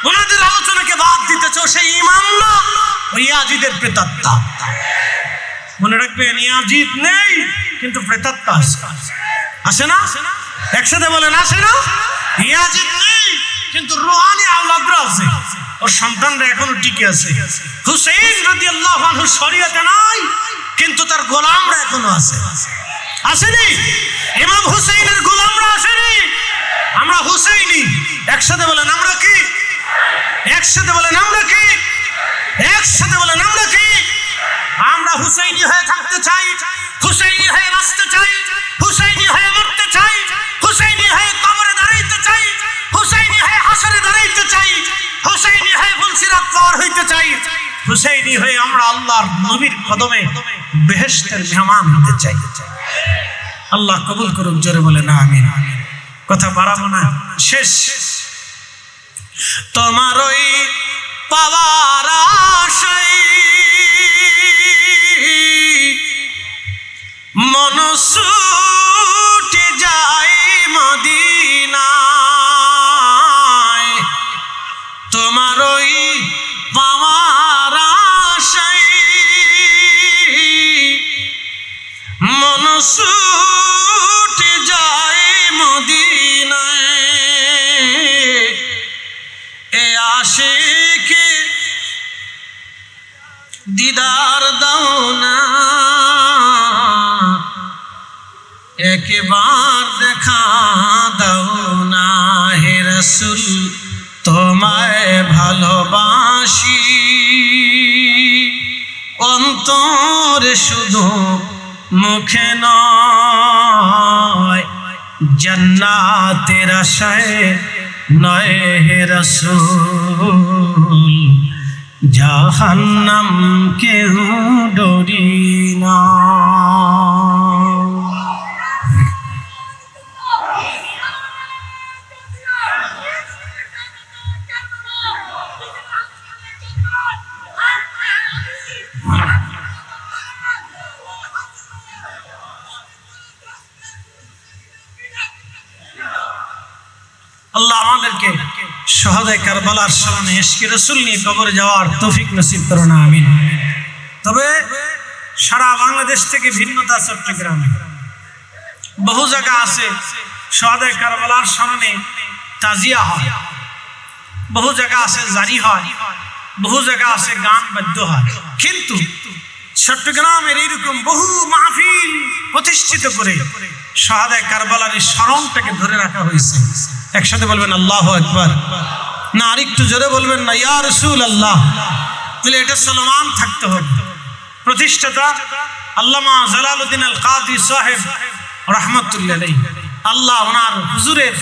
ওনাদের আলোচনাকে বাদ দিতে চাও? সেই ইমাম না, ওই ইয়াজিদের প্রেতাত্মা। মনে রাখবেন, ইয়াজিদ নেই কিন্তু প্রেতাত্মা আসে না? একসাথে বলেন, আসে না? ইয়াজিদ নেই কিন্তু রূহানি আওলাদরা আছে, ওর সন্তানরা এখনো টিকে আছে। হুসাইন রাদিয়াল্লাহু আনহু শরীয়তে নাই কিন্তু তার গোলামরা এখনো আছে। আসেনি? ইমাম হুসাইনের গোলামরা আসেনি? আমরা হুসাইনি। একসাথে বলেন, আমরা কি? একসাথে বলেন, আমরা কি? একসাথে বলেন, আমরা কি? আমরা হুসাইনি হয়ে থাকতে চাই, হুসাইনি হয়ে বাঁচতে চাই, হুসাইনি হয়ে মরতে চাই, হুসাইনি হয়ে কবরে দাঁড়াইতে চাই, হুসাইনি হয়ে হাসরে দাঁড়াইতে চাই, হুসাইনি হয়ে ফুলসিরাত পার হইতে চাই, হুসাইনি হয়ে আমরা আল্লাহর নবীর কদমে বেহেশতের মেহমান হতে চাই। আল্লাহ কবুল করুক, জোরে বলে না আমিন। কথা বাড়াবো না, শেষ। তোমার ওই পাওয়ার আশায় মন ছুটে যায় মদিনায়, তোমার ওই পাওয়ার আশায় মন ছুটে যায় মদিনায়। এ আশিকে দিদার দাও না, একবার দেখা দাও না। হে রাসূল তোমায় ভালোবাসি, অন্তরে শুধু মুখে নয়, জান্নাতের আশায় নয় হে রাসূল, জাহান্নাম কেউ ডরি না। আল্লাহ আমাদেরকে শাহাদায়ে কারবালার স্মরণে ইশকে রাসূল নিয়ে কবরে যাওয়ার তৌফিক নসিব করুন, আমিন। তবে সারা বাংলাদেশ থেকে ভিন্নতা, চট্টগ্রামে বহু জায়গা আছে শাহাদায়ে কারবালার স্মরণে তাজিয়া হয়, বহু জায়গা আছে জারি হয়, বহু জায়গা আছে গান বাদ্য হয়। কিন্তু চট্টগ্রামের এইরকম বহু মাহফিল প্রতিষ্ঠিত করে শাহাদায়ে কারবালার এই স্মরণটাকে ধরে রাখা হয়েছে। একসাথে বলবেন আল্লাহু আকবার। না আরেকটু জোরে বলবেন না ইয়া রাসূলুল্লাহ। তাহলে এটা চলমান থাকতে হবে। প্রতিষ্ঠাতা আল্লামা জালালউদ্দিন আল কাদি সাহেব রাহমাতুল্লাহ আলাইহি, আল্লাহ ওনার হুজুরের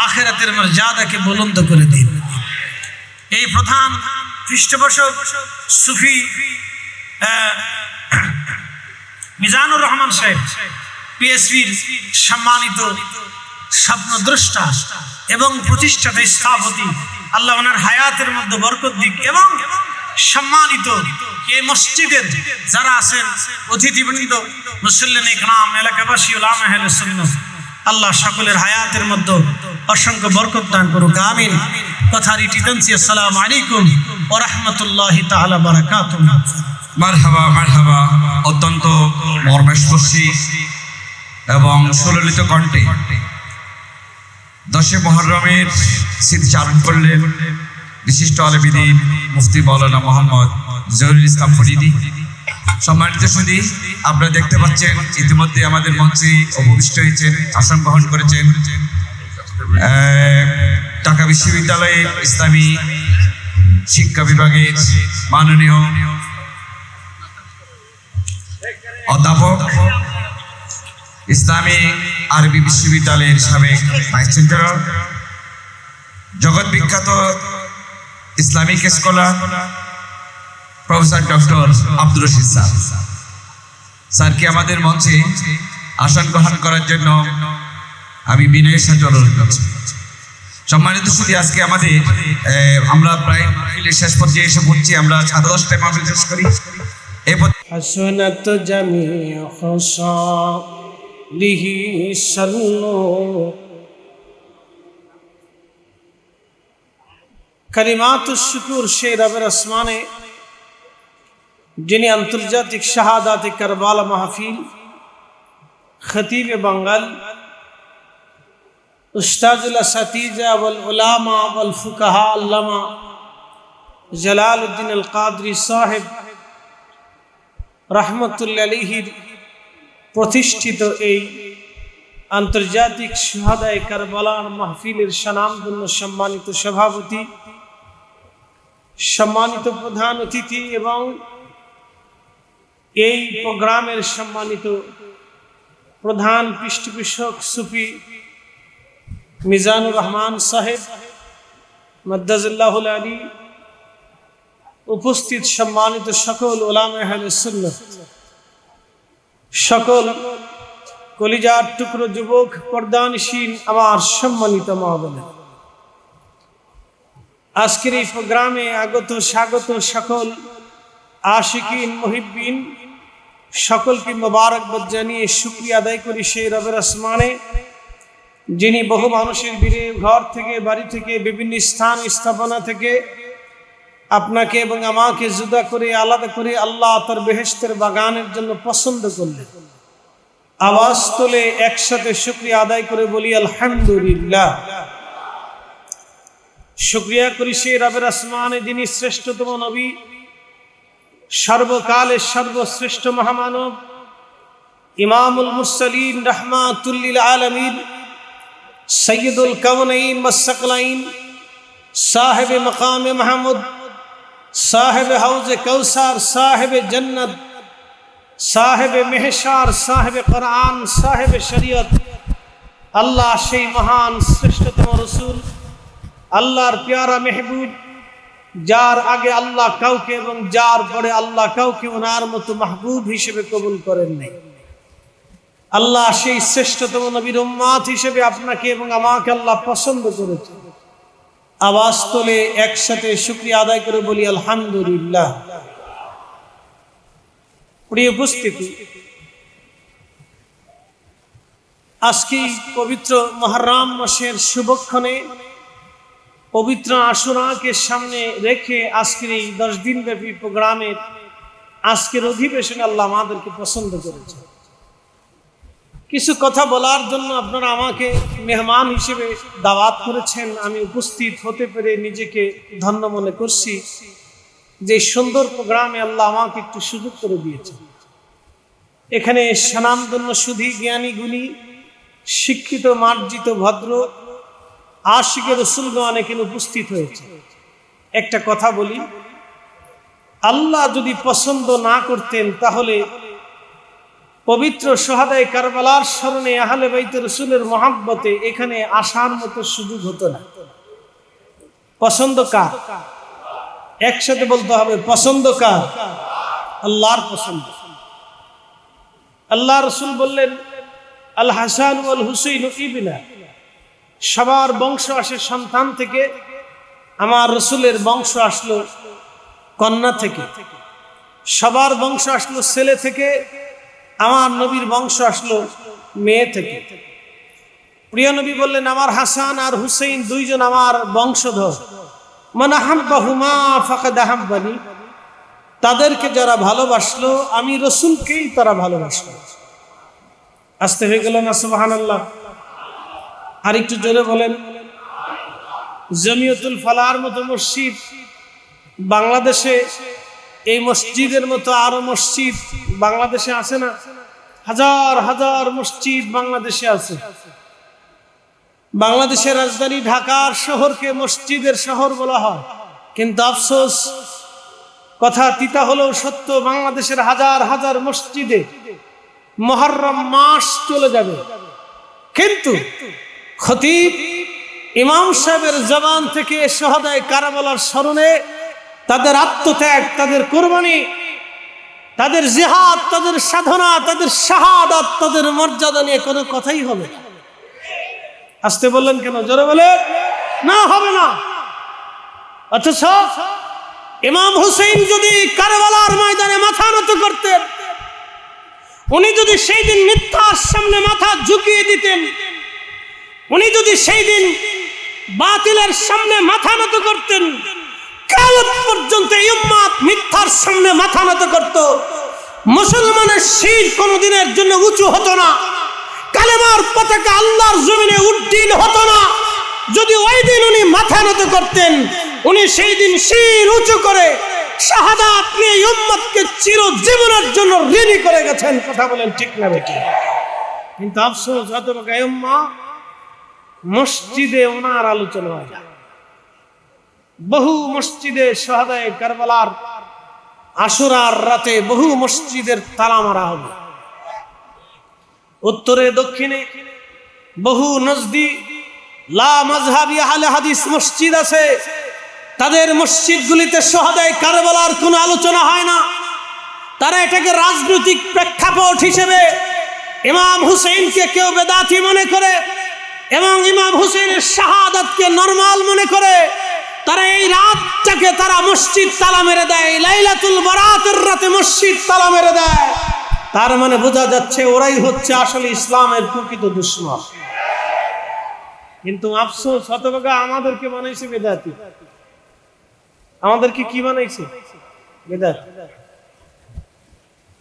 আখিরাতের মর্যাদাকে বুলন্দ করে দিন। এই প্রধান পৃষ্ঠপোষক সুফি মিজানুর রহমান সাহেব পিএসপির সম্মানিত স্বপ্নদ্রষ্টা এবং প্রতিষ্ঠাতা স্থপতি, আল্লাহ ওনার হায়াতের মধ্যে বরকত দিক। এবং সম্মানিত এই মসজিদের যারা আছেন অতিথিবৃন্দ, মুসল্লিন ইকরাম, এলাকাবাসী, উলামা আহলে সুন্নাত, আল্লাহ সকলের হায়াতের মধ্যে অসংখ্য বরকত দান করুক, আমিন। কথা রিটিতেন্সি আসসালামু আলাইকুম ওয়া রাহমাতুল্লাহি তাআলা বারাকাতুহু। মারহাবা মারহাবা। অত্যন্ত মর্মস্পর্শী এবং সুললিত কণ্ঠে 10 মুহররমের স্মৃতিচারণ করলেন বিশিষ্ট আলেমদ্বীন মুফতি মাওলানা মোহাম্মদ জহিরুল ইসলাম ফরিদী। সম্মানিত সুধী, আপনারা দেখতে পাচ্ছেন ইতিমধ্যে আমাদের মঞ্চে উপবিষ্ট হয়েছেন, আসন গ্রহণ করেছেন ঢাকা বিশ্ববিদ্যালয়ের ইসলামী শিক্ষা বিভাগের মাননীয় অধ্যাপক, ইসলামী আরবি বিশ্ববিদ্যালয়ের সাবেক ভাইস চ্যান্সেলর, জগৎ বিখ্যাত Islamic scholar professor doctor Abdur Rashid স্যারকে আমাদের মঞ্চে আসন গ্রহণ করার জন্য আমি বিনয়ের সাথে অনুরোধ করছি। সম্মানিত সুধী, আজকে আমাদের আমরা প্রায় মাহফিলের শেষ পর্যায়ে এসে পড়ছি। আমরা 10:30টায় মাহফিল শেষ করি। حسنت جميع خصاله صلوا কালিমাতুশ শুকুর সেই রবের আসমানে যিনি আন্তর্জাতিক শাহাদাতে কারবালা মাহফিল খতিবে বাঙ্গাল উস্তাজুল আসাতিজা ওয়াল উলামা ওয়াল ফুকাহা আল্লামা জালালউদ্দিন আল কাদরি সাহেব রাহমাতুল্লাহ আলাইহির প্রতিষ্ঠিত এই আন্তর্জাতিক শাহাদায়ে কারবালার মাহফিলের স্বনামধন্য সম্মানিত সভাপতি, সম্মানিত প্রধান অতিথি এবং এই প্রোগ্রামের সম্মানিত প্রধান পৃষ্ঠপোষক সুফি মিজানুর রহমান সাহেব মাদ্দাজিল্লাহুল আলী, উপস্থিত সম্মানিত সকল উলামা আহলে সুন্নাত, সকল কলিজার টুকরো যুবক, পর্দানশীল আমার সম্মানিত মা বোনেরা, আজকের এই প্রোগ্রামে আগত স্বাগত সকল আশিকিন মুহিব্বিন সকলকে মোবারকবাদ জানিয়ে শুকরিয়া আদায় করি সেই রবের আসমানে যিনি বহু মানুষের ভিড়ে ঘর থেকে, বাড়ি থেকে, বিভিন্ন স্থান স্থাপনা থেকে আপনাকে এবং আমাকে জুদা করে আলাদা করে আল্লাহ তার বেহেশতের বাগানের জন্য পছন্দ করলেন। আওয়াজ তোলে একসাথে শুকরিয়া আদায় করে বলি আলহামদুলিল্লাহ। শুকরিয়া করি সেই রবের আসমানে যিনি শ্রেষ্ঠতম নবী, সর্বকালের সর্বশ্রেষ্ঠ মহামানব, ইমামুল মুরসালিন, রাহমাতুল লিল আলামিন, সৈয়দুল কাউনাইন ওয়াস সাকলাইন, সাহেব মাকামে মাহমুদ, সাহেব হাউজে কাউসার, সাহেব জান্নাত, সাহেব মেহশার, সাহেব কোরআন, সাহেব শরীয়ত, আল্লাহ সেই মহান শ্রেষ্ঠতম রসুল, আল্লাহর প্যারা মেহবুব, যার আগে আল্লাহ কাউকে এবং যার পরে আল্লাহ কাউকে ওনার মতো মাহবুব হিসেবে কবুল করেন নাই। আল্লাহ সেই শ্রেষ্ঠতম নবীর উম্মত হিসেবে আপনাকে এবং আমাকে আল্লাহ পছন্দ করেছে। আওয়াজ তোলে একসাথে শুকরিয়া আদায় করে বলি আলহামদুলিল্লাহ। প্রিয় উপস্থিতি, আজকে পবিত্র মুহররম মাসের শুভক্ষণে পবিত্র আশুরাকে সামনে রেখে আজকের এই 10 দিন ব্যাপী প্রোগ্রামের আজকের অধিবেশনে আল্লাহ আমাদেরকে পছন্দ করেছে। কিছু কথা বলার জন্য আপনারা আমাকে মেহমান হিসেবে দাওয়াত করেছেন। আমি উপস্থিত হতে পেরে নিজেকে ধন্য মনে করছি যে সুন্দর প্রোগ্রামে আল্লাহ আমাকে একটু সুযোগ করে দিয়েছে। এখানে স্বনামধন্য সুধী জ্ঞানী গুণী শিক্ষিত মার্জিত ভদ্র আশিকের রসুলগণ এখানে উপস্থিত হয়েছে। একটা কথা বলি, আল্লাহ যদি পছন্দ না করতেন তাহলে পবিত্র সোহাদায়ে কারবালার স্মরণে আহলে বাইতে রসুলের মহাব্বতে এখানে আসার মতো সুযোগ হতো না। পছন্দ কার? একসাথে বলতে হবে, পছন্দ কার? আল্লাহর পছন্দ। আল্লাহ রসুল বললেন, আল হাসান ওয়াল হুসাইন ইবনা, সবার বংশ আসে সন্তান থেকে, আমার রসুলের বংশ আসলো কন্যা থেকে। সবার বংশ আসলো ছেলে থেকে, আমার নবীর বংশ আসলো মেয়ে থেকে। প্রিয় নবী বললেন, আমার হাসান আর হুসাইন দুইজন আমার বংশধর। মান আহাব্বাহুমা ফাকাদ আহাব্বানি, তাদেরকে যারা ভালোবাসলো আমি রসুলকেই তারা ভালোবাসলো। আসতে হয়ে গেল না সুবহানাল্লাহ? আর একটু জোরে বলেন। জমিয়তুল ফালাহর মতো মসজিদ বাংলাদেশে, এই মসজিদের মতো আরো মসজিদ বাংলাদেশে আছে না? হাজার হাজার মসজিদ বাংলাদেশে আছে। বাংলাদেশের রাজধানী ঢাকার শহরকে মসজিদের শহর বলা হয়, কিন্তু আফসোস, কথা তিতা হলেও সত্য, বাংলাদেশের হাজার হাজার মসজিদে মুহররম মাস চলে যাবে, কিন্তু খতিব ইমাম সাহেবের জবান থেকে সোহাদায়ে কারবালার স্মরণে তাদের আত্মত্যাগ, তাদের কোরবানি, তাদের জিহাদ, তাদের সাধনা, তাদের শাহাদাত, তাদের মর্যাদা নিয়ে কোনো কথাই হবে না। আসতে বললেন কেন? জোরে বলে না, হবে না। অথচ ইমাম হুসাইন যদি কারবালার ময়দানে মাথা নত করতেন, উনি যদি সেই দিন মিথ্যার সামনে মাথা ঝুঁকিয়ে দিতেন, উনি যদি সেই দিন বাতিলের সামনে মাথা নত করতেন, কিয়ামত পর্যন্ত এই উম্মত মিথ্যার সামনে মাথা নত করত। মুসলমানের শির কোনদিনের জন্য উঁচু হতো না, কালেমার পতাকা আল্লাহর জমিনে উড্ডীন হতো না। যদি ওই দিন উনি মাথা নত করতেন, উনি সেই দিন শির উঁচু করে শাহাদাত নিয়ে উম্মতকে চিরজীবনের জন্য ঋণী করে গেছেন। কথা বলেন ঠিক না বেটি? কিন্তু আফসোস, হতভাগা উম্মাহ, মসজিদে ওনার আলোচনা হয় না। বহু মসজিদে সোহাদায়ে কারবালার আশুরার রাতে বহু মসজিদের তালা মারা হবে। উত্তরে দক্ষিণে বহু নজদি লা মাযহাবি আহলে হাদিস মসজিদ আছে, তাদের মসজিদগুলিতে সোহাদায়ে কারবালার কোনো আলোচনা হয় না। তারা এটাকে রাজনৈতিক প্রেক্ষাপট হিসেবে ইমাম হুসাইনকে কেউ বেদাতি মনে করে এবং ইমাম হুসাইনের শাহাদাতকে নরমাল মনে করে। তারা এই রাতটাকে তারা মসজিদ তালা মেরে দেয়, লাইলাতুল বারাতের রাতে মসজিদ তালা মেরে দেয়। তার মানে বোঝা যাচ্ছে ওরাই হচ্ছে আসলে ইসলামের প্রকৃত দুশমন। কিন্তু আফসোস, হতভাগা, আমাদেরকে বানাইছে বেদাতি। আমাদেরকে কি বানাইছে? বেদাতি।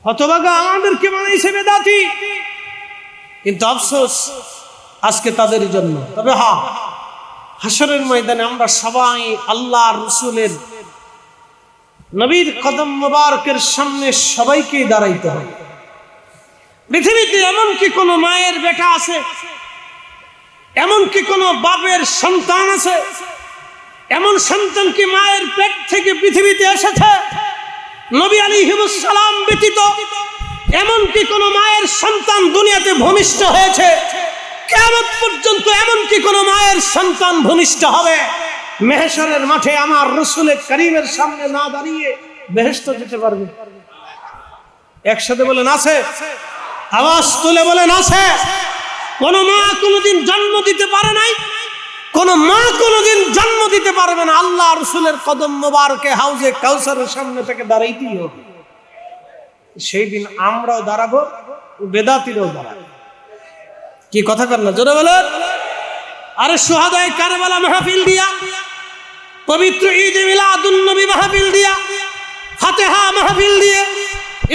হতভাগা, আমাদেরকে বানাইছে বেদাতি। কিন্তু আফসোস আজকে তাদের জন্য। তবে হ্যাঁ, হাসরের ময়দানে আমরা সবাই আল্লাহর রাসূলের নবীর কদম মোবারকের সামনে সবাইকেই দাঁড়াইতে হবে। পৃথিবীতে এমন কি কোনো মায়ের বেটা আছে? এমন কি কোনো বাপের সন্তান আছে? এমন সন্তান কি মায়ের পেট থেকে পৃথিবীতে এসেছে? নবী আলাইহিস সালাম ব্যতীত এমন কি কোনো মায়ের সন্তান দুনিয়াতে ভূমিষ্ঠ হয়েছে? কিয়ামত পর্যন্ত এমন কি কোনো মায়ের সন্তান ভূমিষ্ঠ হবে মেহশরের মাঠে আমার রাসূলের কারীমের সামনে না দাঁড়িয়ে বেহেশত যেতে পারবে? একসাথে বলেন আছে? আওয়াজ তুলে বলেন আছে? কোন মা কোনদিন জন্ম দিতে পারে নাই, কোন মা কোনদিন জন্ম দিতে পারবে না। আল্লাহ রাসূলের কদম মোবারকে হাউজে কাউসারের সামনে থেকে দাঁড়াইতেই হবে। সেই দিন আমরাও দাঁড়াবো, বেদাতিরাও দাঁড়াবো। কি কথা কর না? জোরে বলেন। আরে সোহাদায়ে কারবালা মাহফিল দিয়া, পবিত্র ঈদ মিলাদুন নবী মাহফিল দিয়া, ফাতিহা মাহফিল দিয়ে,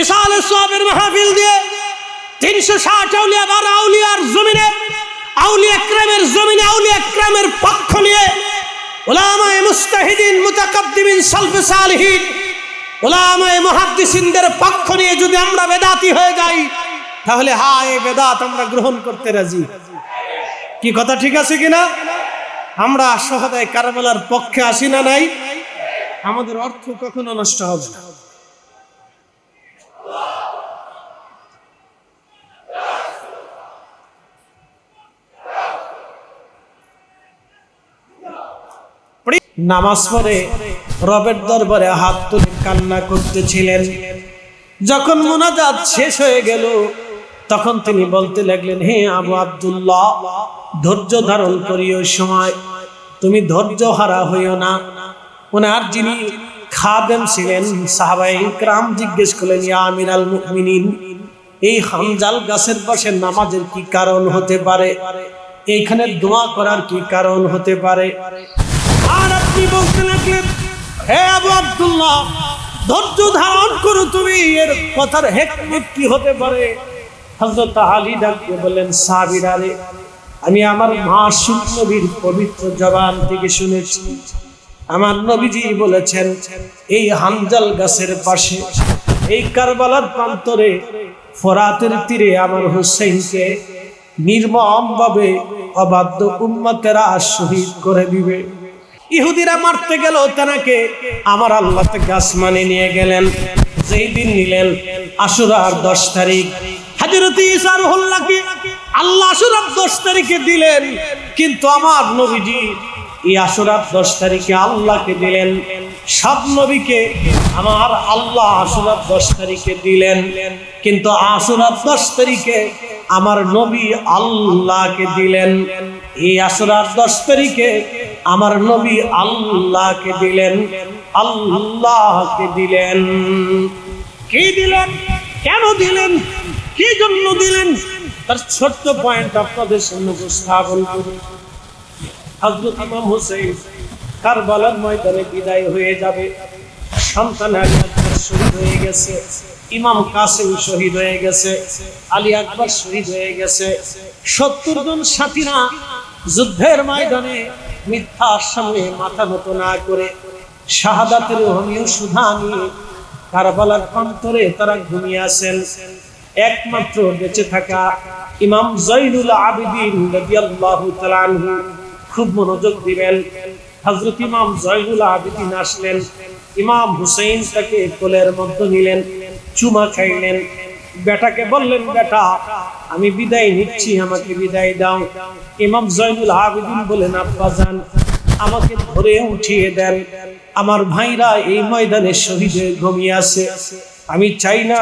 ইসালে সওয়াবের মাহফিল দিয়ে 360 আউলিয়া বার আউলিয়ার জমিনে, আউলিয়া کرامের জমিনে, আউলিয়া کرامের পক্ষ নিয়ে উলামায়ে মুস্তাহিদিন, মুতাকাদ্দিমিন, সালফে সালিহিন, উলামায়ে মুহাদ্দিসিনদের পক্ষ নিয়ে যদি আমরা বেদাতি হয়ে যাই, তাহলে হ্যাঁ এই বেদাত আমরা গ্রহণ করতে রাজি। কি কথা ঠিক আছে কিনা? আমরা সহদায় কারবালার পক্ষে আসি না নাই? আমাদের অর্থ কখনো নষ্ট হবে না। নামাজ পড়ে রবের দরবারে হাত তুলে কান্না করতেছিলেন। যখন মুনাজাত শেষ হয়ে গেল তখন তিনি বলতে লাগলেন, হে আবু আব্দুল্লাহ, ধৈর্য ধারণ করিও, সময় তুমি ধৈর্য হারা হইও না। ওনার যিনি খাদেম ছিলেন সাহাবায়ে ইকরাম জিজ্ঞেস করলেন, ইয়া আমিরাল মুমিনিন, এই হানজাল গাছের পাশে নামাজের কি কারণ হতে পারে? এইখানে দোয়া করার কি কারণ হতে পারে? আর আপনি বলতে লাগলেন, হে আবু আব্দুল্লাহ, ধৈর্য ধারণ করো তুমি, এর কথার হিকমত কি হতে পারে? হযরত আলী ডাকতে বললেন, সাহাবীরা রে, আমি আমার মাসুম নবীর পবিত্র জবান থেকে শুনেছি, আমার নবীজি বলেছেন এই হানজাল গাছের পাশে, এই কারবালার প্রান্তরে, ফোরাতের তীরে আমার হুসাইনকে নির্মমভাবে অবাধ্য উম্মতেরা শহীদ করে দিবে। ইহুদিরা মারতে গেল তাকে, আমার আল্লাহ তাকে আসমানে নিয়ে গেলেন। যেই দিন নিলেন আশুরার 10 তারিখ, হযরত ঈসা রুহুল্লাহকে আল্লাহ আশুরার 10 তারিখে দিলেন, কিন্তু আমার নবীজি এই আশুরার 10 তারিখে আল্লাহকে দিলেন। সব নবীকে আমার আল্লাহ আশুরার 10 তারিখে দিলেন, কিন্তু আশুরার 10 তারিখে আমার নবী আল্লাহকে দিলেন। এই আশুরার 10 তারিখে আমার নবী আল্লাহকে দিলেন, আল্লাহকে দিলেন। কি দিলেন? কেন দিলেন? কি জন্য দিলেন? তার ছোট্ট পয়েন্ট আপনাদের সামনে উপস্থাপন করি। হযরত ইমাম হুসাইন কারবালার ময়দানে বিদায় হয়ে যাবে। সন্তান আলী আকবর শহীদ হয়ে গেছে, ইমাম কাসেম শহীদ হয়ে গেছে, আলী আকবর শহীদ হয়ে গেছে। 70 জন সাথীরা যুদ্ধের ময়দানে মিথ্যার সামনে মাথা নত না করে শাহাদাতের হোমিও সুধা নিয়ে কারবালার প্রান্তরে তারা ঘুমিয়ে আছেন। একমাত্র বেঁচে থাকা ইমাম জয়নুল আবেদিন রাদিয়াল্লাহু তাআলা আনহু, খুব মনোযোগ দিবেন। হযরত ইমাম জয়নুল আবেদিন আসলেন, ইমাম হুসাইন তাকে কোলের মধ্যে নিলেন, চুমা খাইলেন। বেটাকে বললেন, বেটা আমি বিদায় নিচ্ছি, আমাকে বিদায় দাও। ইমাম জয়নুল আবেদিন বলেন, আব্বা জান আমাকে ধরে উঠিয়ে দেন, আমার ভাইরা এই ময়দানে শহীদ হয়ে ঘুমিয়ে আছে, আমি চাই না